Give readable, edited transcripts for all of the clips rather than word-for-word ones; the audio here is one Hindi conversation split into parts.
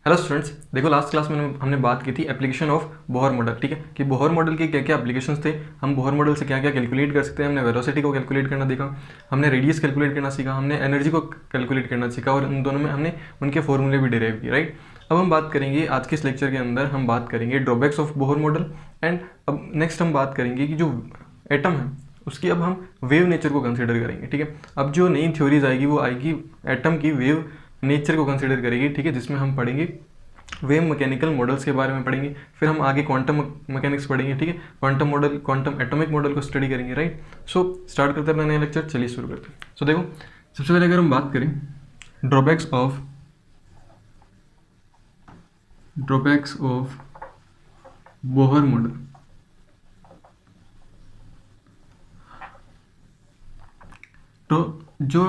हेलो स्टूडेंट्स, देखो लास्ट क्लास में हमने बात की थी एप्लीकेशन ऑफ बोहर मॉडल। ठीक है कि बोहर मॉडल के क्या क्या एप्लीकेशंस थे, हम बोहर मॉडल से क्या क्या कैलकुलेट कर सकते हैं। हमने वेलोसिटी को कैलकुलेट करना देखा, हमने रेडियस कैलकुलेट करना सीखा, हमने एनर्जी को कैलकुलेट करना सीखा और उन दोनों में हमने उनके फॉर्मूले भी डिराइव किए, राइट। अब हम बात करेंगे आज के इस लेक्चर के अंदर, हम बात करेंगे drawbacks of Bohr model. And अब नेक्स्ट हम बात करेंगे कि जो एटम है उसकी अब हम वेव नेचर को कंसिडर करेंगे। ठीक है, अब जो नई थ्योरीज आएगी वो आएगी एटम की वेव नेचर को कंसिडर करेगी। ठीक है, जिसमें हम पढ़ेंगे वेव मैकेनिकल मॉडल्स के बारे में पढ़ेंगे, फिर हम आगे क्वांटम मैकेनिक्स पढ़ेंगे। ठीक है, quantum model, quantum atomic model को स्टडी करेंगे, राइट। सो स्टार्ट करते हैं अपना नया लेक्चर, चलिए शुरू करते हैं। सो देखो, सबसे पहले अगर हम बात करें ड्रॉबैक्स ऑफ बोहर मॉडल, तो जो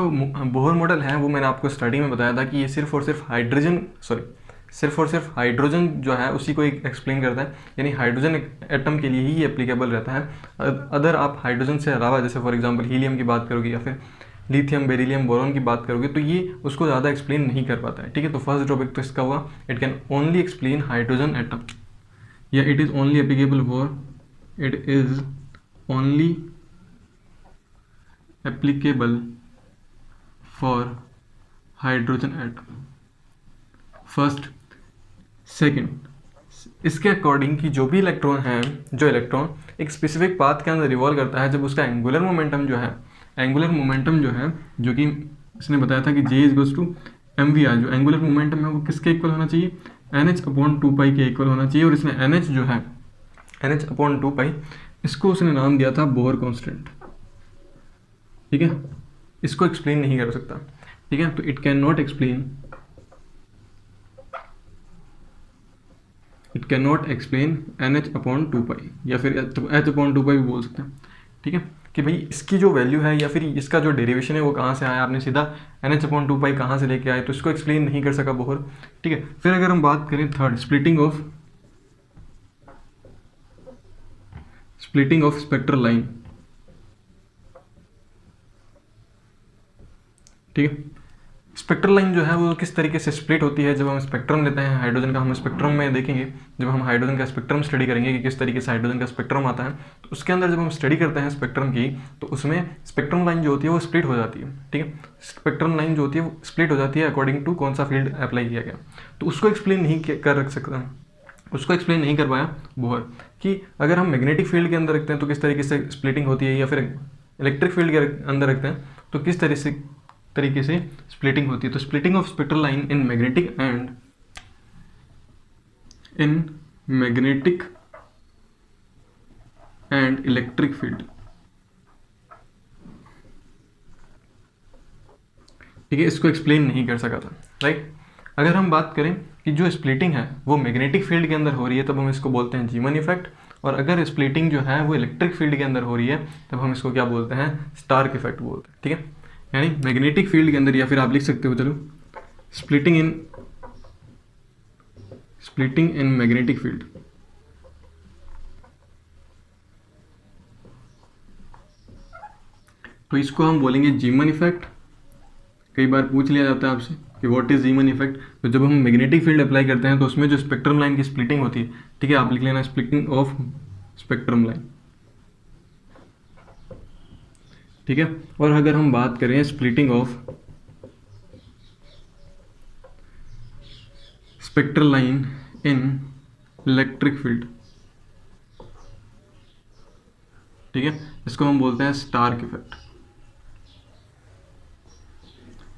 बोहर मॉडल है वो मैंने आपको स्टार्टिंग में बताया था कि ये सिर्फ और सिर्फ हाइड्रोजन जो है उसी को एक्सप्लेन करता है, यानी हाइड्रोजन एटम के लिए ही एप्लीकेबल रहता है। अदर आप हाइड्रोजन से अलावा जैसे फॉर एग्जांपल हीलियम की बात करोगे या फिर लिथियम, बेरिलियम, बोरॉन की बात करोगे तो ये उसको ज़्यादा एक्सप्लेन नहीं कर पाता है। ठीक है, तो फर्स्ट ड्रॉबैक तो इसका हुआ, it can only explain hydrogen atom, या it is only applicable for hydrogen atom. First, second, इसके अकॉर्डिंग कि जो भी इलेक्ट्रॉन है, जो इलेक्ट्रॉन एक स्पेसिफिक पाथ के अंदर रिवॉल्व करता है, जब उसका एंगुलर मोमेंटम जो है जो कि इसने बताया था कि J इज टू mvr, जो एंगुलर मोमेंटम है वो किसके इक्वल होना चाहिए, NH/2π के इक्वल होना चाहिए। और इसने NH जो है NH/2π, इसको उसने नाम दिया था बोहर कांस्टेंट। ठीक है, इसको एक्सप्लेन नहीं कर सकता। ठीक है, तो it can not explain NH/2π, या फिर H/2π भी बोल सकते हैं। ठीक है, कि भाई इसकी जो वैल्यू है या फिर इसका जो डेरिवेशन है वो कहाँ से आया, आपने सीधा NH/2π कहाँ से लेके आए, तो इसको एक्सप्लेन नहीं कर सका बोहर। ठीक है, फिर अगर हम बात करें third, splitting of spectral line. ठीक है, स्पेक्ट्रल लाइन जो है वो किस तरीके से स्प्लिट होती है, जब हम स्पेक्ट्रम लेते हैं हाइड्रोजन का, हम स्पेक्ट्रम में देखेंगे, जब हम हाइड्रोजन का स्पेक्ट्रम स्टडी करेंगे कि किस तरीके से हाइड्रोजन का स्पेक्ट्रम आता है, तो उसके अंदर जब हम स्टडी करते हैं स्पेक्ट्रम की, तो उसमें स्पेक्ट्रम लाइन जो होती है वो स्प्लिट हो जाती है। ठीक है, स्पेक्ट्रम लाइन जो होती है वो स्प्लिट हो जाती है अकॉर्डिंग टू कौन सा फील्ड अप्लाई किया गया, तो उसको एक्सप्लेन नहीं कर पाया बोहर, कि अगर हम मैग्नेटिक फील्ड के अंदर रखते हैं तो किस तरीके से स्प्लिटिंग होती है, या फिर इलेक्ट्रिक फील्ड के अंदर रखते हैं तो किस तरीके से स्प्लिटिंग होती है। तो splitting of spectral line in magnetic and electric field. ठीक है, इसको एक्सप्लेन नहीं कर सका था, राइट। अगर हम बात करें कि जो स्प्लिटिंग है वो मैग्नेटिक फील्ड के अंदर हो रही है, तब हम इसको बोलते हैं जीमन इफेक्ट, और अगर स्प्लिटिंग जो है वो इलेक्ट्रिक फील्ड के अंदर हो रही है तब हम इसको क्या बोलते हैं, स्टार्क इफेक्ट बोलते हैं। ठीक है, यानी मैग्नेटिक फील्ड के अंदर, या फिर आप लिख सकते हो, चलो, स्प्लिटिंग इन मैग्नेटिक फील्ड। तो इसको हम बोलेंगे जीमन इफेक्ट। कई बार पूछ लिया जाता है आपसे कि व्हाट इज जीमन इफेक्ट, तो जब हम मैग्नेटिक फील्ड अप्लाई करते हैं तो उसमें जो स्पेक्ट्रम लाइन की स्प्लिटिंग होती है, ठीक है, आप लिख लेना स्प्लिटिंग ऑफ स्पेक्ट्रम लाइन। ठीक है, और अगर हम बात करें splitting of spectral line in electric field, ठीक है, इसको हम बोलते हैं स्टार्क इफेक्ट।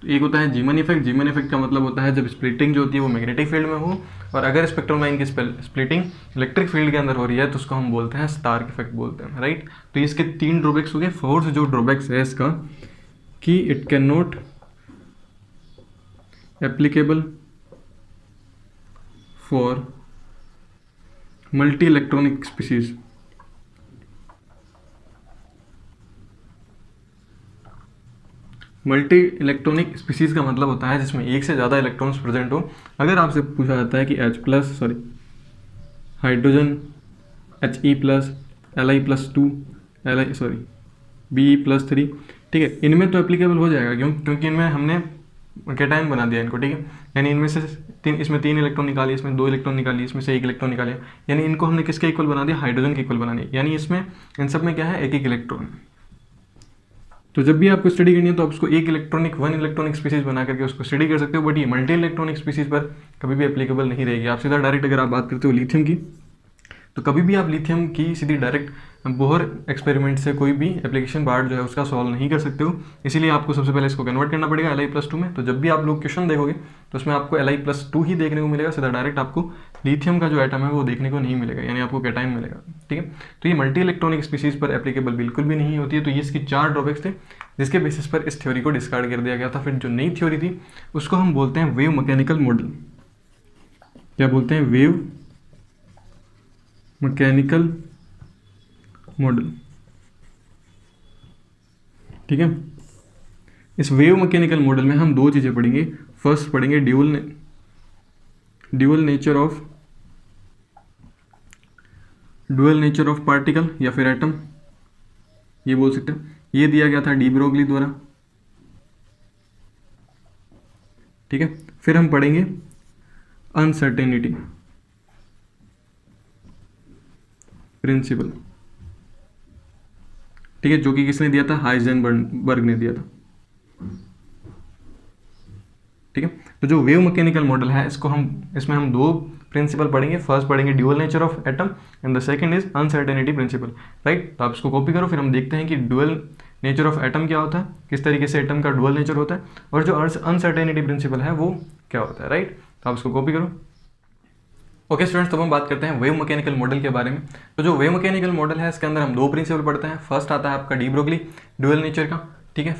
तो एक होता है जीमन इफेक्ट का मतलब होता है जब स्प्लिटिंग जो होती है वो मैग्नेटिक फील्ड में हो, और अगर स्पेक्ट्रम लाइन की स्प्लिटिंग इलेक्ट्रिक फील्ड के अंदर हो रही है तो उसको हम बोलते हैं स्टार्क इफेक्ट बोलते हैं, राइट। तो इसके 3 ड्रॉबैक्स हो गए। फोर्थ जो ड्रॉबैक्स है इसका, कि it can not applicable for multi electronic species. Multi electronic species का मतलब होता है जिसमें एक से ज़्यादा इलेक्ट्रॉन्स प्रेजेंट हो। अगर आपसे पूछा जाता है कि हाइड्रोजन He+, Be+3, ठीक है, इनमें तो एप्लीकेबल हो जाएगा, क्योंकि इनमें हमने कैटायन बना दिया इनको। ठीक है, यानी इनमें से इसमें 3 इलेक्ट्रॉन निकालिए, इसमें 2 इलेक्ट्रॉन निकालिए, इसमें से 1 इलेक्ट्रॉन निकालिए, यानी इनको हमने किसके इक्वल बना दिया, हाइड्रोजन के इक्वल बना दिया। यानी इसमें इन सब में क्या है, एक इलेक्ट्रॉन। तो जब भी आपको स्टडी करनी है तो आप उसको एक इलेक्ट्रॉनिक 1 इलेक्ट्रॉनिक स्पीसीज बना करके उसको स्टडी कर सकते हो, बट ये मल्टी इलेक्ट्रॉनिक स्पीसीज पर कभी भी एप्लीकेबल नहीं रहेगी। आप सीधा डायरेक्ट अगर आप बात करते हो लिथियम की, तो कभी भी आप लिथियम की सीधी डायरेक्ट बोहर एक्सपेरिमेंट से कोई भी एप्लीकेशन पार्ट जो है उसका सॉल्व नहीं कर सकते हो। इसीलिए आपको सबसे पहले इसको कन्वर्ट करना पड़ेगा Li+2 में। तो जब भी आप लोग क्वेश्चन देखोगे तो उसमें आपको Li+2 ही देखने को मिलेगा, सीधा डायरेक्ट आपको लिथियम का जो एटम है वो देखने को नहीं मिलेगा, यानी आपको कैटायन मिलेगा। ठीक है, तो ये मल्टी इलेक्ट्रॉनिक स्पीसीज पर एप्लीकेबल बिल्कुल भी नहीं होती है। तो ये इसकी 4 ड्रॉबैक्स थे जिसके बेसिस पर इस थ्योरी को डिस्कार्ड कर दिया गया था। फिर जो नई थ्योरी थी उसको हम बोलते हैं वेव मैकेनिकल मॉडल। क्या बोलते हैं, वेव मैकेनिकल मॉडल। ठीक है, इस वेव मैकेनिकल मॉडल में हम 2 चीज़ें पढ़ेंगे। फर्स्ट पढ़ेंगे ड्यूअल नेचर ऑफ पार्टिकल या फिर एटम, ये बोल सकते हैं। ये दिया गया था डी ब्रोगली द्वारा। ठीक है, फिर हम पढ़ेंगे अनसर्टेनिटी प्रिंसिपल। ठीक है, जो कि किसने दिया था, हाइजेनबर्ग ने दिया था। ठीक है, तो जो वेव मैकेनिकल मॉडल है इसमें हम 2 प्रिंसिपल पढ़ेंगे। फर्स्ट पढ़ेंगे dual nature of atom and the second is uncertainty principle. Right, तो आप इसको कॉपी करो, फिर हम देखते हैं कि ड्यूअल नेचर ऑफ एटम क्या होता है, किस तरीके से एटम का ड्यूअल नेचर होता है, और जो अनसर्टेनिटी प्रिंसिपल है वो क्या होता है। राइट, तो आप इसको कॉपी करो। ओके स्टूडेंट्स, तो हम बात करते हैं वेव मैकेनिकल मॉडल के बारे में। तो जो वेव मैकेनिकल मॉडल है इसके अंदर हम 2 प्रिंसिपल पढ़ते हैं। फर्स्ट आता है आपका डी ब्रोगली ड्यूअल नेचर का। ठीक है,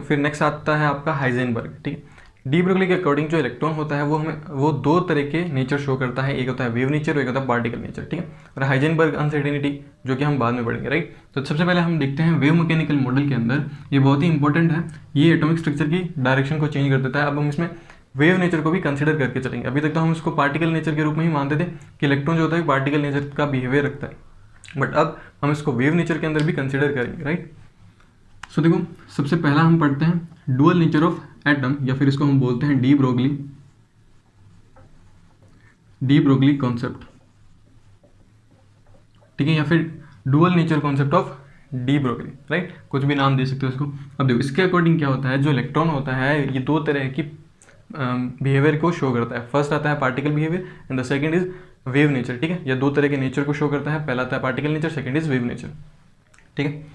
फिर नेक्स्ट आता है आपका हाइजेनबर्ग। ठीक है, डी ब्रोगली के अकॉर्डिंग जो इलेक्ट्रॉन होता है वो 2 तरह के नेचर शो करता है, एक होता है वेव नेचर और एक होता है पार्टिकल नेचर। ठीक है, और हाइजेनबर्ग अनसर्टेनिटी जो कि हम बाद में पढ़ेंगे। राइट, तो सबसे पहले हम देखते हैं वेव मैकेनिकल मॉडल के अंदर ये बहुत ही इंपॉर्टेंट है, ये एटॉमिक स्ट्रक्चर की डायरेक्शन को चेंज कर देता है। अब हम इसमें वेव नेचर को भी कंसीडर करके चलेंगे। अभी तक तो हम इसको पार्टिकल नेचर के रूप में ही मानते थे कि इलेक्ट्रॉन जो होता है पार्टिकल नेचर का बिहेवियर रखता है, बट अब हम इसको वेव नेचर के अंदर भी कंसीडर करेंगे। राइट, सो देखो सबसे पहला हम पढ़ते हैं डुअल नेचर ऑफ एटम, या फिर इसको हम बोलते हैं डी ब्रोगली कॉन्सेप्ट। ठीक है, या फिर dual nature concept of de Broglie. Right, कुछ भी नाम दे सकते हो इसको। अब देखो इसके अकॉर्डिंग क्या होता है, जो इलेक्ट्रॉन होता है ये 2 तरह की बिहेवियर को शो करता है। फर्स्ट आता है particle behaviour and the second is wave nature. ठीक है, या 2 तरह के नेचर को शो करता है, पहला आता है particle nature, second is wave nature. ठीक है,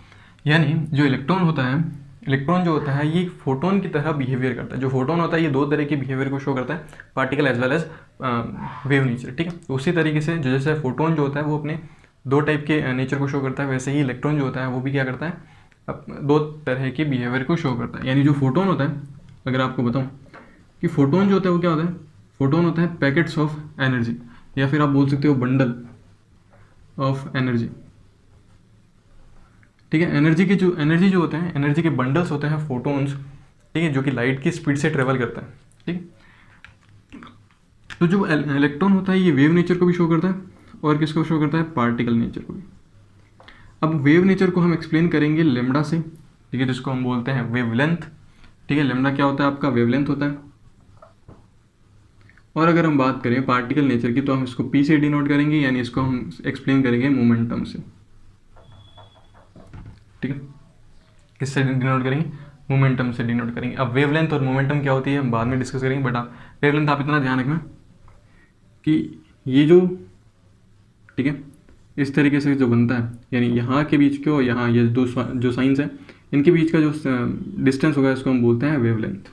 यानी जो इलेक्ट्रॉन जो होता है ये फोटोन की तरह बिहेवियर करता है। जो फोटोन होता है ये 2 तरह के बिहेवियर को शो करता है, particle as well as wave nature. ठीक है, तो उसी तरीके से जैसे फोटोन जो होता है वो अपने 2 टाइप के नेचर को शो करता है, वैसे ही इलेक्ट्रॉन जो होता है वो भी क्या करता है, 2 तरह के बिहेवियर को शो करता है। यानी जो फोटोन होता है, अगर आपको बताऊँ कि फोटोन जो होता है वो क्या होता है, फोटोन होता है पैकेट्स ऑफ एनर्जी, या फिर आप बोल सकते हो बंडल ऑफ एनर्जी। ठीक है, एनर्जी जो होते हैं, एनर्जी के बंडल्स होते हैं फोटोन्स। ठीक है, जो कि लाइट की स्पीड से ट्रेवल करता है। ठीक, तो जो इलेक्ट्रॉन होता है ये वेव नेचर को भी शो करता है, और किसको शो करता है, पार्टिकल नेचर को भी। अब वेव नेचर को हम एक्सप्लेन करेंगे लेमडा से। ठीक है, जिसको हम बोलते हैं वेवलेंथ। ठीक है, लेमडा क्या होता है, आपका वेवलेंथ होता है। और अगर हम बात करें पार्टिकल नेचर की तो हम इसको पी से डिनोट करेंगे, यानी इसको हम एक्सप्लेन करेंगे मोमेंटम से। ठीक है, किससे डिनोट करेंगे, मोमेंटम से डिनोट करेंगे। अब वेवलेंथ और मोमेंटम क्या होती है हम बाद में डिस्कस करेंगे, बट आप वेवलेंथ आप इतना ध्यान रखना कि ये जो, ठीक है, इस तरीके से जो बनता है, यानी यहाँ के बीच के और यहाँ ये 2 जो साइंस हैं इनके बीच का जो डिस्टेंस होगा इसको हम बोलते हैं वेवलेंथ।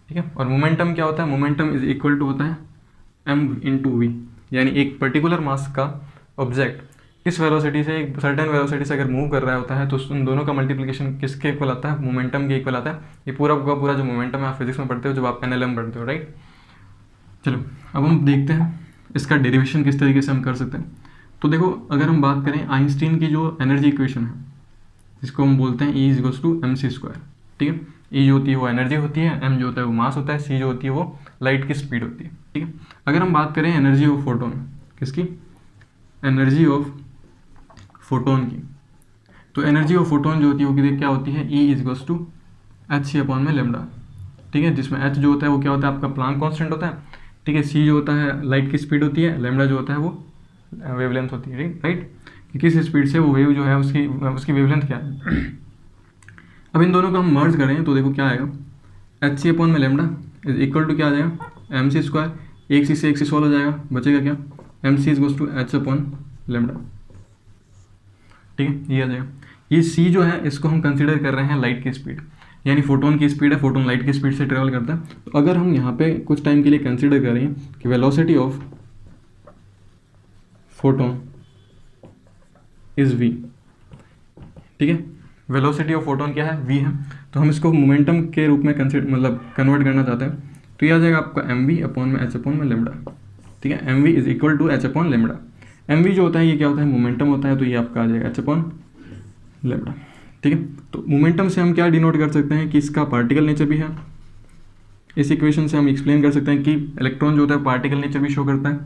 ठीक है, और मोमेंटम क्या होता है, मोमेंटम इज इक्वल टू होता है m/v, यानी एक पर्टिकुलर मास का ऑब्जेक्ट किस वेलोसिटी से, एक सर्टेन वेलोसिटी से अगर मूव कर रहा होता है तो उन दोनों का मल्टीप्लिकेशन किसके इक्वल आता है, मोमेंटम के इक्वल आता है। ये पूरा का पूरा जो मोमेंटम है आप फिजिक्स में पढ़ते हो जब आप NLM पढ़ते हो। राइट, चलो अब हम देखते हैं इसका डेरिवेशन किस तरीके से हम कर सकते हैं। तो देखो अगर हम बात करें आइंस्टीन की जो एनर्जी इक्वेशन है जिसको हम बोलते हैं E = mc²। ठीक है, E जो होती है वो एनर्जी होती है, m जो होता है वो मास होता है, c जो होती है वो लाइट की स्पीड होती है। ठीक है, अगर हम बात करें एनर्जी ऑफ फोटोन, किसकी, एनर्जी ऑफ फोटोन की, तो एनर्जी ऑफ फोटोन जो होती है वो क्या होती है, E = hc/λ। ठीक ठीक है, जिसमें एच जो होता है वो क्या होता है आपका प्लांक कांस्टेंट होता है, ठीक है। सी जो होता है लाइट की स्पीड होती है, लैम्डा जो होता है वो वेवलेंथ होती है, राइट, कि किस स्पीड से वो वेव जो है उसकी वेवलेंथ क्या है। अब इन दोनों को हम मर्ज करें तो देखो क्या आएगा, एच सी अपॉन में लैम्डा इज इक्वल टू क्या आ जाएगा, एम सी स्क्वायर, एक सी से एक सी सॉल्व हो जाएगा, बचेगा क्या, M C is goes to H upon lambda, ठीक है, ये आ जाएगा। ये सी जो है इसको हम कंसिडर कर रहे हैं लाइट की स्पीड, यानी फोटोन की स्पीड है, फोटोन लाइट की स्पीड से ट्रेवल करता है। तो अगर हम यहाँ पे कुछ टाइम के लिए कंसिडर करें कि velocity of photon is V, ठीक है, वेलोसिटी ऑफ फोटोन क्या है, वी है, तो हम इसको मोमेंटम के रूप में कन्वर्ट करना चाहते हैं, तो ये आ जाएगा आपका एम वी अपॉन में एच अपॉन में लेमडा, ठीक है, M V is equal to H upon lambda. M V जो होता है ये क्या होता है, मोमेंटम होता है, तो ये आपका आ जाएगा एच अपॉन लेमडा, ठीक है। तो मोमेंटम से हम क्या डिनोट कर सकते हैं कि इसका पार्टिकल नेचर भी है, इस इक्वेशन से हम एक्सप्लेन कर सकते हैं कि इलेक्ट्रॉन जो होता है पार्टिकल नेचर भी शो करता है,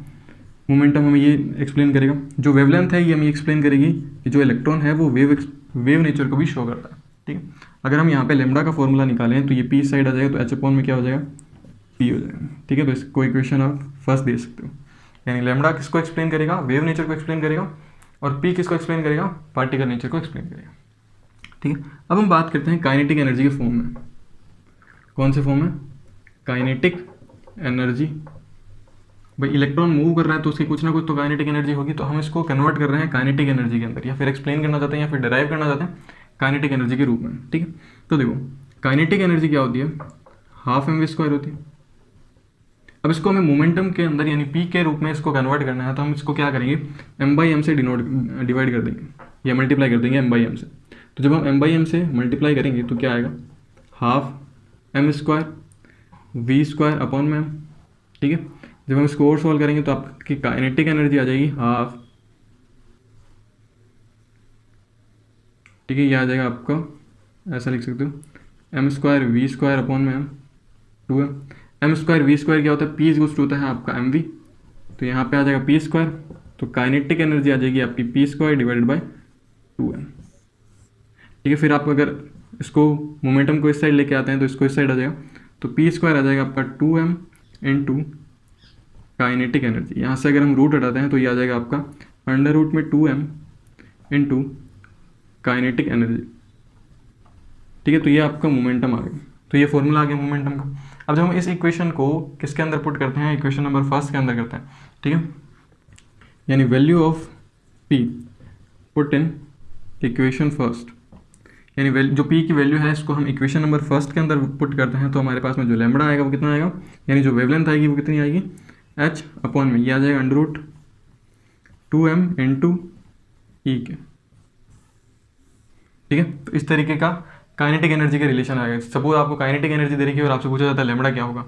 मोमेंटम हमें ये एक्सप्लेन करेगा, जो वेवलेंथ है ये हमें एक्सप्लेन करेगी कि जो इलेक्ट्रॉन है वो वेव नेचर को भी शो करता है, ठीक है। अगर हम यहाँ पे लेमडा का फॉर्मूला निकालें तो ये पी साइड आ जाएगा, तो एच अपॉन में क्या हो जाएगा, पी हो जाएगा, ठीक है। तो इसको इक्वेशन आप फर्स्ट दे सकते हो, यानी लेमडा किसको एक्सप्लेन करेगा, वेव नेचर को एक्सप्लेन करेगा, और पी किसको एक्सप्लेन करेगा, पार्टिकल नेचर को एक्सप्लेन करेगा, ठीक है। अब हम बात करते हैं काइनेटिक एनर्जी के फॉर्म में, कौन से फॉर्म में, काइनेटिक एनर्जी। भाई इलेक्ट्रॉन मूव कर रहा है तो उसकी कुछ ना कुछ तो काइनेटिक एनर्जी होगी, तो हम इसको कन्वर्ट कर रहे हैं काइनेटिक एनर्जी के अंदर, या फिर एक्सप्लेन करना चाहते हैं या फिर डिराइव करना चाहते हैं काइनेटिक एनर्जी के रूप में, ठीक है। तो देखो काइनेटिक एनर्जी क्या होती है, हाफ एम वी स्क्वायर होती है। अब इसको हमें मोमेंटम के अंदर यानी पी के रूप में इसको कन्वर्ट करना है, तो हम इसको क्या करेंगे, एम बाई एम से डिवाइड कर देंगे या मल्टीप्लाई कर देंगे एम बाई एम से। तो जब हम एम बाई एम से मल्टीप्लाई करेंगे तो क्या आएगा, half M square V square upon में एम, ठीक है। जब हम इसको और सॉल्व करेंगे तो आपकी काइनेटिक एनर्जी आ जाएगी हाफ, ठीक है, ये आ जाएगा आपका, ऐसा लिख सकते हो, M square V square upon में M, two M square V square क्या होता है, पी इज गोस टू होता है आपका एम वी, तो यहाँ पे आ जाएगा पी स्क्वायर, तो काइनेटिक एनर्जी आ जाएगी आपकी P square divided by two M, ठीक है। फिर आप अगर इसको मोमेंटम को इस साइड लेके आते हैं तो इसको इस साइड आ जाएगा, तो पी स्क्वायर आ जाएगा आपका टू एम इन टू काइनेटिक एनर्जी, यहाँ से अगर हम रूट हटाते हैं तो ये आ जाएगा आपका अंडर रूट में टू एम इन टू काइनेटिक एनर्जी, ठीक है। तो ये आपका मोमेंटम आ गया, तो ये फॉर्मूला आ गया मोमेंटम का। अब जब हम इस इक्वेशन को किसके अंदर पुट करते हैं, इक्वेशन नंबर फर्स्ट के अंदर करते हैं, ठीक है, यानी value of P put in equation first, यानी जो पी की वैल्यू है इसको हम इक्वेशन नंबर फर्स्ट के अंदर पुट करते हैं, तो हमारे पास में जो लैम्बडा आएगा वो कितना आएगा, यानी जो वेवलेंथ आएगी वो कितनी आएगी, एच अपॉन में ये आ जाएगा अंडर रूट टू एम इन टू ई के, ठीक है। तो इस तरीके का काइनेटिक एनर्जी का रिलेशन आएगा। सपोज आपको काइनेटिक एनर्जी दे रखी है और आपसे पूछा जाता है लैम्बडा क्या होगा,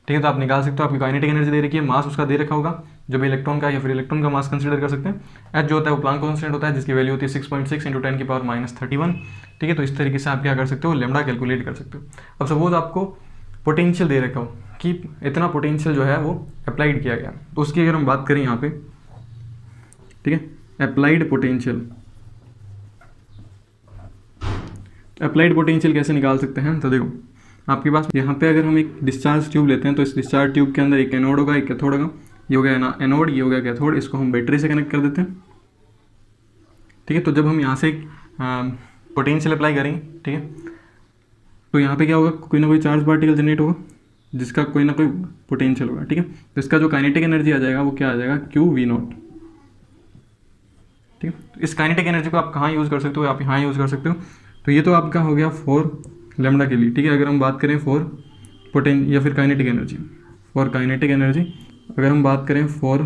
ठीक है, तो आप निकाल सकते हो, आपकी काइनेटिक एनर्जी दे रखी है, मास उसका दे रखा होगा जो भी इलेक्ट्रॉन का, या फिर इलेक्ट्रॉन का मास कंसीडर कर सकते हैं। एच जो होता है वो प्लांक कांस्टेंट होता है, जिसकी वैल्यू होती है 6.6 × 10⁻31, ठीक है। तो इस तरीके से आप क्या कर सकते हो, लैम्बडा कैलकुलेट कर सकते हो। अब सपोज आपको पोटेंशियल दे रखा हो कि इतना पोटेंशियल जो है वो अप्लाइड किया गया, तो उसकी अगर हम बात करें यहाँ पे, ठीक है, अप्लाइड पोटेंशियल, अप्लाइड पोटेंशियल कैसे निकाल सकते हैं, तो देखो आपके पास यहाँ पे अगर हम एक डिस्चार्ज ट्यूब लेते हैं, तो इस डिस्चार्ज ट्यूब के अंदर एक एनोड होगा एक कैथोड होगा, ये हो गया ना एनोड, ये हो गया कैथोड, इसको हम बैटरी से कनेक्ट कर देते हैं, ठीक है। तो जब हम यहाँ से पोटेंशियल अप्लाई करेंगे, ठीक है, तो यहाँ पे क्या होगा, कोई ना कोई चार्ज पार्टिकल जनरेट होगा जिसका कोई ना कोई पोटेंशियल होगा, ठीक है। तो इसका जो काइनेटिक एनर्जी आ जाएगा वो क्या आ जाएगा, क्यू वी नॉट, ठीक है। तो इस काइनेटिक एनर्जी को आप कहाँ यूज़ कर सकते हो, आप यहाँ यूज़ कर सकते हो। तो ये तो आपका हो गया फॉर लैम्बडा के लिए, ठीक है। अगर हम बात करें फॉर या फिर kinetic energy, for kinetic energy अगर हम बात करें फॉर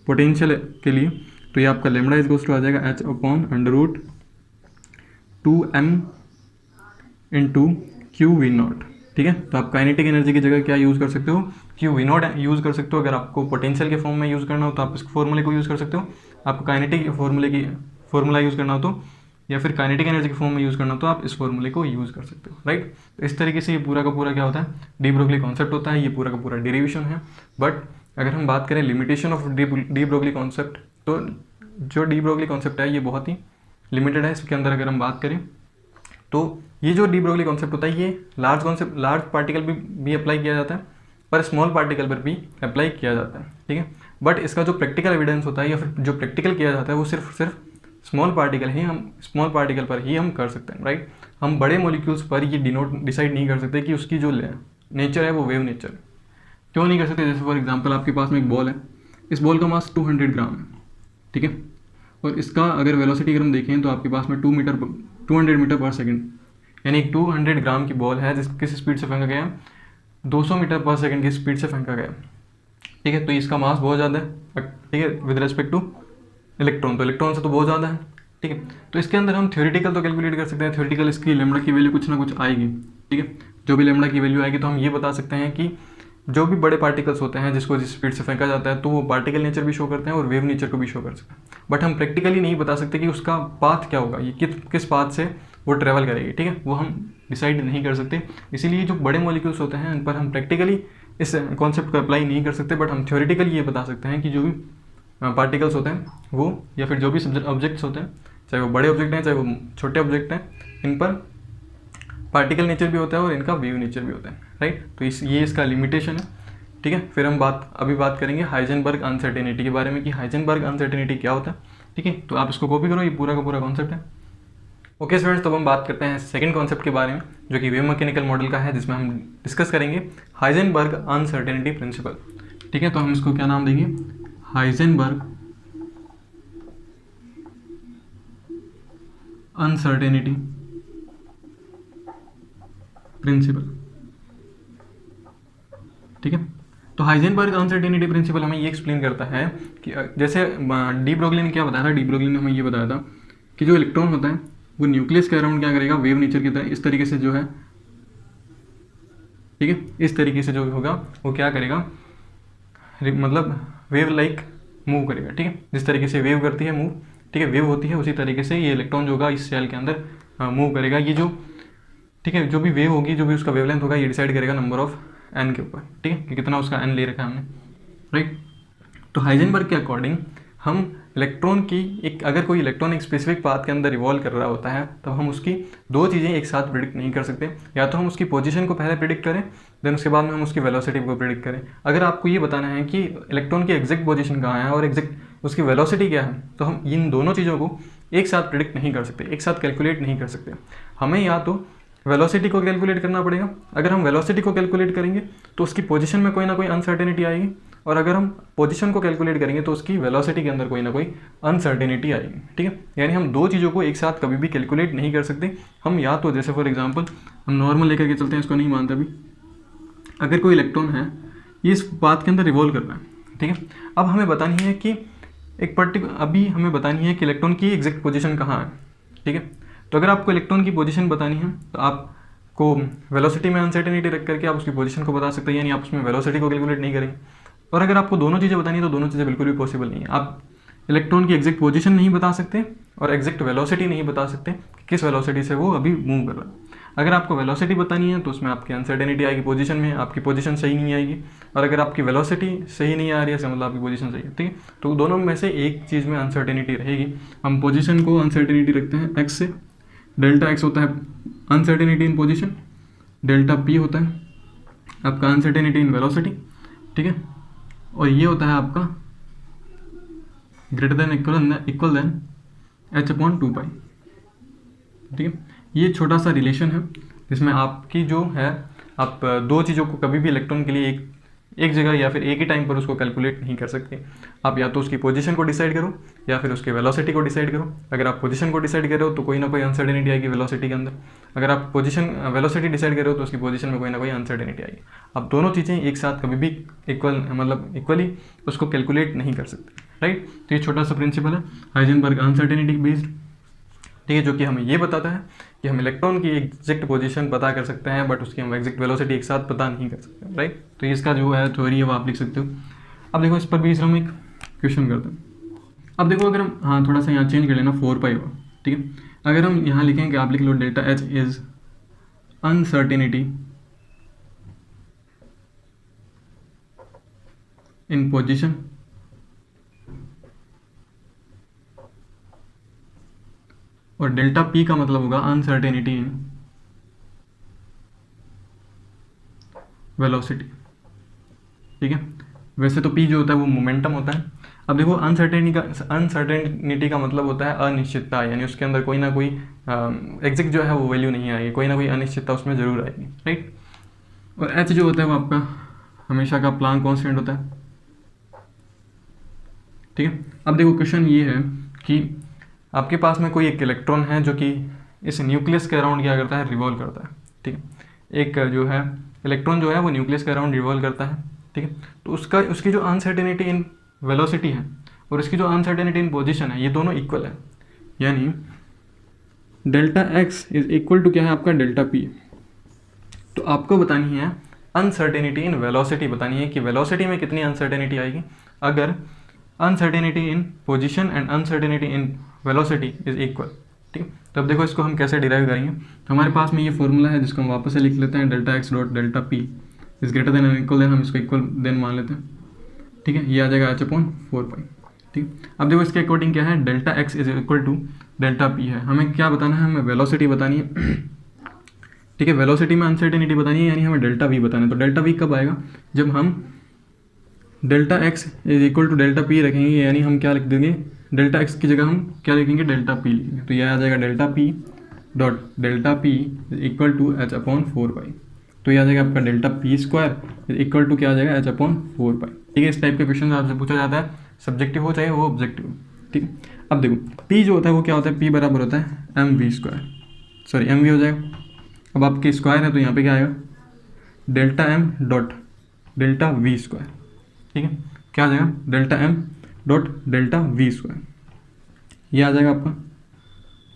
पोटेंशियल के लिए, तो ये आपका लैम्बडा इज गोस टू आ जाएगा H upon under root two M इन टू क्यू वी नॉट, ठीक है। तो आप काइनेटिक एनर्जी की जगह क्या यूज़ कर सकते हो, क्यू वी नॉट यूज़ कर सकते हो। अगर आपको पोटेंशियल के फॉर्म में यूज़ करना हो तो आप इस फॉर्मूले को यूज़ कर सकते हो, आपको काइनेटिक फॉर्मूला यूज़ करना हो तो, या फिर काइनेटिक एनर्जी के फॉर्म में यूज़ करना हो तो आप इस फॉर्मूले को यूज़ कर सकते हो, राइट। तो इस तरीके से ये पूरा का पूरा क्या होता है, डी ब्रोगली कॉन्सेप्ट होता है, ये पूरा का पूरा डेरिवेशन है। बट अगर हम बात करें limitation of de Broglie concept, तो जो डी ब्रोगली कॉन्सेप्ट है ये बहुत ही लिमिटेड है। इसके अंदर अगर हम बात करें तो ये जो डी ब्रोगली कॉन्सेप्ट होता है ये लार्ज पार्टिकल भी अप्लाई किया जाता है, पर स्मॉल पार्टिकल पर भी अप्लाई किया जाता है, ठीक है। बट इसका जो प्रैक्टिकल एविडेंस होता है या फिर जो प्रैक्टिकल किया जाता है वो सिर्फ स्मॉल पार्टिकल पर ही हम कर सकते हैं, राइट। हम बड़े मॉलिक्यूल्स पर ये डिसाइड नहीं कर सकते कि उसकी जो नेचर है वो वेव नेचर है। क्यों नहीं कर सकते? जैसे फॉर एग्जांपल आपके पास में एक बॉल है, इस बॉल का मास 200 ग्राम है, ठीक है, और इसका अगर वेलोसिटी अगर हम देखें तो आपके पास में 200 मीटर पर सेकेंड, यानी 200 ग्राम की बॉल है किस स्पीड से फेंका गया, 200 मीटर पर सेकेंड की स्पीड से फेंका गया, ठीक है। तो इसका मास बहुत ज़्यादा है, ठीक है, विद रेस्पेक्ट टू इलेक्ट्रॉन, तो इलेक्ट्रॉन से तो बहुत ज़्यादा है, ठीक है। तो इसके अंदर हम थ्योरेटिकल तो कैलकुलेट कर सकते हैं, थ्योरेटिकल इसकी लेमड़ा की वैल्यू कुछ ना कुछ आएगी, ठीक है। जो भी लेमड़ा की वैल्यू आएगी तो हम ये बता सकते हैं कि जो भी बड़े पार्टिकल्स होते हैं जिसको जिस स्पीड से फेंका जाता है तो वो पार्टिकल नेचर भी शो करते हैं और वेव नेचर को भी शो कर सकते हैं। बट हम प्रैक्टिकली नहीं बता सकते कि उसका पाथ क्या होगा, ये किस पाथ से वो ट्रेवल करेगी, ठीक है, वो हम डिसाइड नहीं कर सकते। इसीलिए जो बड़े मॉलिक्यूल्स होते हैं उन पर हम प्रैक्टिकली इस कॉन्सेप्ट को अप्लाई नहीं कर सकते, बट हम थ्योरेटिकली ये बता सकते हैं कि जो भी पार्टिकल्स होते हैं वो या फिर जो भी ऑब्जेक्ट्स होते हैं, चाहे वो बड़े ऑब्जेक्ट हैं चाहे वो छोटे ऑब्जेक्ट हैं, इन पर पार्टिकल नेचर भी होता है और इनका वेव नेचर भी होता है, राइट। तो ये इसका लिमिटेशन है, ठीक है। फिर हम अभी बात करेंगे हाइजेनबर्ग अनसर्टेनिटी के बारे में कि हाइजेनबर्ग अनसर्टेनिटी क्या होता है, ठीक है। तो आप इसको कॉपी करो, ये पूरा का पूरा कॉन्सेप्ट है। ओके स्टूडेंट्स, तो हम बात करते हैं सेकंड कॉन्सेप्ट के बारे में जो कि वेव मैकेनिकल मॉडल का है, जिसमें हम डिस्कस करेंगे हाइजेनबर्ग अनसर्टेनिटी प्रिंसिपल, ठीक है। तो हम इसको क्या नाम देंगे, हाइजेनबर्ग अनसर्टेनिटी प्रिंसिपल, ठीक है। तो हाइजेनबर्ग अनसर्टेनिटी प्रिंसिपल हमें ये एक्सप्लेन करता है कि जैसे डी ब्रोगली ने क्या बताया था, डी ब्रोगली ने हमें ये बताया था कि जो इलेक्ट्रॉन होता है वो न्यूक्लियस के अराउंड क्या करेगा, वेव नेचर की तरह इस तरीके से जो है, ठीक है, इस तरीके से जो होगा वो क्या करेगा, मतलब वेव लाइक मूव करेगा, ठीक है। जिस तरीके से वेव करती है मूव, ठीक है, वेव होती है, उसी तरीके से ये इलेक्ट्रॉन जो होगा इस सेल के अंदर मूव करेगा। ये जो, ठीक है, जो भी वेव होगी, जो भी उसका वेवलेंथ होगा, ये डिसाइड करेगा नंबर ऑफ एन के ऊपर, ठीक है, कि कितना उसका एन ले रखा है हमने, राइट। तो हाइजेनबर्ग के अकॉर्डिंग हम इलेक्ट्रॉन की अगर कोई इलेक्ट्रॉन एक स्पेसिफिक पाथ के अंदर रिवॉल्व कर रहा होता है तब हम उसकी दो चीज़ें एक साथ प्रिडिक्ट नहीं कर सकते, या तो हम उसकी पोजीशन को पहले प्रिडिक्ट करें, देन उसके बाद में हम उसकी वेलोसिटी को प्रिडिक्ट करें। अगर आपको ये बताना है कि इलेक्ट्रॉन की एग्जैक्ट पोजीशन कहाँ है और एग्जैक्ट उसकी वेलोसिटी क्या है, तो हम इन दोनों चीज़ों को एक साथ प्रिडिक्ट नहीं कर सकते, एक साथ कैलकुलेट नहीं कर सकते। हमें या तो वेलोसिटी को कैलकुलेट करना पड़ेगा, अगर हम वेलोसिटी को कैलकुलेट करेंगे तो उसकी पोजीशन में कोई ना कोई अनसर्टेनिटी आएगी, और अगर हम पोजीशन को कैलकुलेट करेंगे तो उसकी वेलोसिटी के अंदर कोई ना कोई अनसर्टेनिटी आएगी, ठीक है। यानी हम दो चीज़ों को एक साथ कभी भी कैलकुलेट नहीं कर सकते। हम या तो जैसे फॉर एग्जांपल हम नॉर्मल लेकर के चलते हैं, इसको नहीं मानता अभी, अगर कोई इलेक्ट्रॉन है ये इस पाथ के अंदर रिवॉल्व कर रहा है, ठीक है। अब हमें बतानी है कि अभी हमें बतानी है कि इलेक्ट्रॉन की एग्जैक्ट पोजीशन कहाँ है, ठीक है। तो अगर आपको इलेक्ट्रॉन की पोजीशन बतानी है तो आपको वेलोसिटी में अनसर्टेनिटी रख करके आप उसकी पोजीशन को बता सकते हैं, यानी आप उसमें वेलोसिटी को कैलकुलेट नहीं करेंगे। और अगर आपको दोनों चीज़ें बतानी है तो दोनों चीज़ें बिल्कुल भी पॉसिबल नहीं है। आप इलेक्ट्रॉन की एग्जैक्ट पोजीशन नहीं बता सकते और एग्जैक्ट वेलोसिटी नहीं बता सकते कि किस वेलोसिटी से वो अभी मूव कर रहा है। अगर आपको वेलोसिटी बतानी है तो उसमें आपकी अनसर्टेनिटी आएगी पोजीशन में, आपकी पोजीशन सही नहीं आएगी, और अगर आपकी वेलोसिटी सही नहीं आ रही है इसका मतलब आपकी पोजीशन सही है, ठीक है। तो दोनों में से एक चीज़ में अनसर्टेनिटी रहेगी। हम पोजीशन को अनसर्टेनिटी रखते हैं एक्स से, डेल्टा एक्स होता है अनसर्टेनिटी इन पोजीशन, डेल्टा पी होता है आपका अनसर्टेनिटी इन वेलोसिटी, ठीक है, और ये होता है आपका greater than equal then h/2π, ठीक है। ये छोटा सा रिलेशन है जिसमें आपकी जो है, आप दो चीज़ों को कभी भी इलेक्ट्रॉन के लिए एक जगह या फिर एक ही टाइम पर उसको कैलकुलेट नहीं कर सकते। आप या तो उसकी पोजीशन को डिसाइड करो या फिर उसके वेलोसिटी को डिसाइड करो। अगर आप पोजीशन को डिसाइड कर रहे हो तो कोई ना कोई अनसर्टेनिटी आएगी वेलोसिटी के अंदर, अगर आप वेलोसिटी डिसाइड कर रहे हो तो उसकी पोजीशन में कोई ना कोई अनसर्टेनिटी आएगी। आप दोनों चीज़ें एक साथ कभी भी इक्वली उसको कैलकुलेट नहीं कर सकते, राइट। तो ये छोटा सा प्रिंसिपल है हाइजेनबर्ग अनसर्टेनिटी बेस्ड, ठीक है, जो कि हमें ये बताता है कि हम इलेक्ट्रॉन की एग्जैक्ट पोजीशन पता कर सकते हैं बट उसकी हम एग्जैक्ट वेलोसिटी एक साथ पता नहीं कर सकते, राइट। तो इसका जो है थ्योरी है वो आप लिख सकते हो। अब देखो इस पर भी हम एक क्वेश्चन करते हैं। अब देखो अगर हम थोड़ा सा यहाँ चेंज कर लेना 4π होगा, ठीक है। अगर हम यहाँ लिखेंगे, आप लिख लो delta H is uncertainty in position और डेल्टा पी का मतलब होगा अनसर्टेनिटी इन वेलोसिटी, ठीक है। वैसे तो p जो होता है वो मोमेंटम होता है। अब देखो अनसर्टेनिटी का मतलब होता है अनिश्चितता, यानी उसके अंदर कोई ना कोई एग्जैक्ट जो है वो वैल्यू नहीं आएगी, कोई ना कोई अनिश्चितता उसमें ज़रूर आएगी, राइट। और h जो होता है वो आपका हमेशा का प्लांक कांस्टेंट होता है, ठीक है। अब देखो क्वेश्चन ये है कि आपके पास में कोई एक इलेक्ट्रॉन है जो कि इस न्यूक्लियस के अराउंड क्या करता है, रिवॉल्व करता है, ठीक है। एक जो है इलेक्ट्रॉन जो है वो न्यूक्लियस के अराउंड रिवॉल्व करता है, ठीक है। तो उसकी जो अनसर्टेनिटी इन वेलोसिटी है और उसकी जो अनसर्टेनिटी इन पोजीशन है, ये दोनों इक्वल है, यानी delta X is equal to क्या है आपका डेल्टा पी। तो आपको बतानी है अनसर्टेनिटी इन वेलोसिटी, बतानी है कि वेलोसिटी में कितनी अनसर्टेनिटी आएगी। अगर uncertainty in position and uncertainty in velocity is equal, ठीक है। तो अब देखो इसको हम कैसे डिराइव करेंगे। तो हमारे पास में ये फॉर्मूला है जिसको हम वापस से लिख लेते हैं, delta X dot delta P is greater than equal than, हम इसको इक्वल देन मान लेते हैं, ठीक है। ये आ जाएगा h/4π, ठीक है। अब देखो इसके अकॉर्डिंग क्या है, delta X is equal to delta P है। हमें क्या बताना है, हमें वेलोसिटी बतानी है, ठीक है। वेलोसिटी में अनसर्टेनिटी बतानी है, यानी हमें डेल्टा वी बताना है। तो डेल्टा वी कब आएगा, जब हम delta X is equal to delta P रखेंगे, यानी हम क्या लिख देंगे, डेल्टा एक्स की जगह हम क्या लिखेंगे, डेल्टा पी लिखेंगे। तो यह आ जाएगा delta P dot delta P is equal to h/4π। तो यह आ जाएगा आपका delta P square is equal to क्या आ जाएगा h/4π, ठीक है। इस टाइप के क्वेश्चन आपसे पूछा जाता है, सब्जेक्टिव हो चाहे वो ऑब्जेक्टिव, ठीक है। अब देखो p जो होता है वो क्या होता है, p बराबर होता है mv², सॉरी mv हो जाएगा। अब आपके स्क्वायर है तो यहाँ पे क्या आएगा, delta m dot delta v², ठीक है। क्या आ जाएगा, delta m dot delta v², ये आ जाएगा आपका,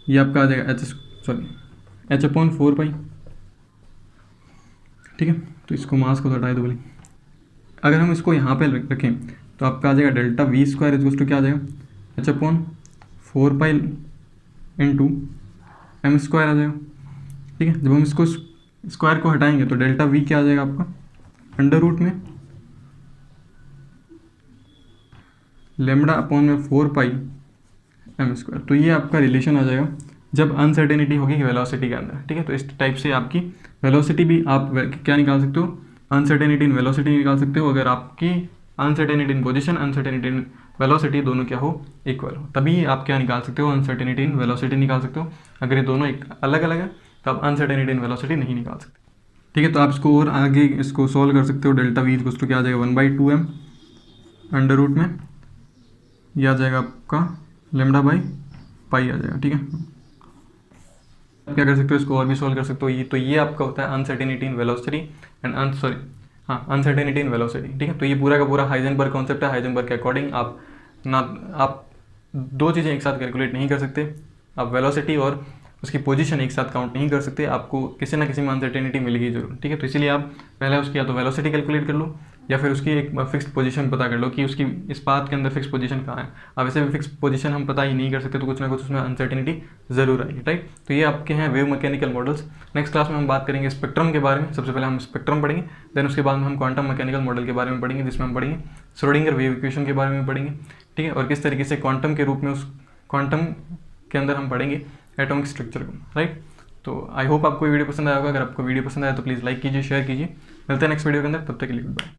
ये आपका आ जाएगा h/4π, ठीक है। तो इसको मास को हटाए दो बोले, अगर हम इसको यहाँ पे रखें तो आपका आ जाएगा डेल्टा v² इक्वल टू क्या आ जाएगा, h/4π इंटू m² आ जाएगा, ठीक है। जब हम इसको स्क्वायर को हटाएंगे तो डेल्टा v क्या आ जाएगा आपका, अंडर रूट में λ/4π m²। तो ये आपका रिलेशन आ जाएगा जब अनसर्टेनिटी होगी वेलोसिटी के अंदर, ठीक है। तो इस टाइप से आपकी वेलोसिटी भी आप क्या निकाल सकते हो, अनसर्टेनिटी इन वेलोसिटी निकाल सकते हो। अगर आपकी uncertainty in position, uncertainty in velocity दोनों क्या हो, इक्वल हो, तभी आप क्या निकाल सकते हो, अनसर्टेनिटी इन वेलोसिटी निकाल सकते हो। अगर ये दोनों एक अलग अलग है तो आप अनसर्टेनिटी इन वेलोसिटी नहीं निकाल सकते, ठीक है। तो आप इसको और आगे इसको सॉल्व कर सकते हो। डेल्टा वी इक्वल टू क्या आ जाएगा, 1/2m अंडर रूट में, यह आ जाएगा आपका λ/π आ जाएगा, ठीक है। आप क्या कर सकते हो, इसको और भी सॉल्व कर सकते हो। ये तो ये आपका होता है uncertainty in velocity and uncertainty in velocity, ठीक है। तो ये पूरा का पूरा हाइजेनबर्ग कॉन्सेप्ट है। हाइजेनबर्ग के अकॉर्डिंग आप दो चीज़ें एक साथ कैलकुलेट नहीं कर सकते, आप वेलोसिटी और उसकी पोजीशन एक साथ काउंट नहीं कर सकते, आपको किसी ना किसी में अनसर्टेनिटी मिलेगी जरूर, ठीक है। तो इसीलिए आप पहले उसकी या तो वेलोसिटी कैलकुलेट कर लो या फिर उसकी एक फिक्स्ड पोजीशन पता कर लो कि उसकी इस पाथ के अंदर फिक्स पोजीशन कहाँ है। अब वैसे भी फिक्स पोजीशन हम पता ही नहीं कर सकते, तो कुछ ना कुछ उसमें अनसर्टेनिटी ज़रूर आएगी, राइट। तो ये आपके हैं wave mechanical models. Next class में हम बात करेंगे स्पेक्ट्रम के बारे में। सबसे पहले हम स्पेक्ट्रम पढ़ेंगे, देन उसके बाद में हम क्वांटम मैकेनिकल मॉडल के बारे में पढ़ेंगे, जिसमें हम पढ़ेंगे श्रोडिंगर वेव इक्वेशन के बारे में पढ़ेंगे, ठीक है। और किस तरीके से क्वांटम के रूप में उस क्वांटम के अंदर हम पढ़ेंगे एटॉमिक स्ट्रक्चर को, राइट। तो आई होप आपको वीडियो पसंद आया होगा। अगर आपको वीडियो पसंद आया तो प्लीज़ लाइक कीजिए, शेयर कीजिए। मिलते हैं नेक्स्ट वीडियो के अंदर, तब तक के लिए गुड बाय।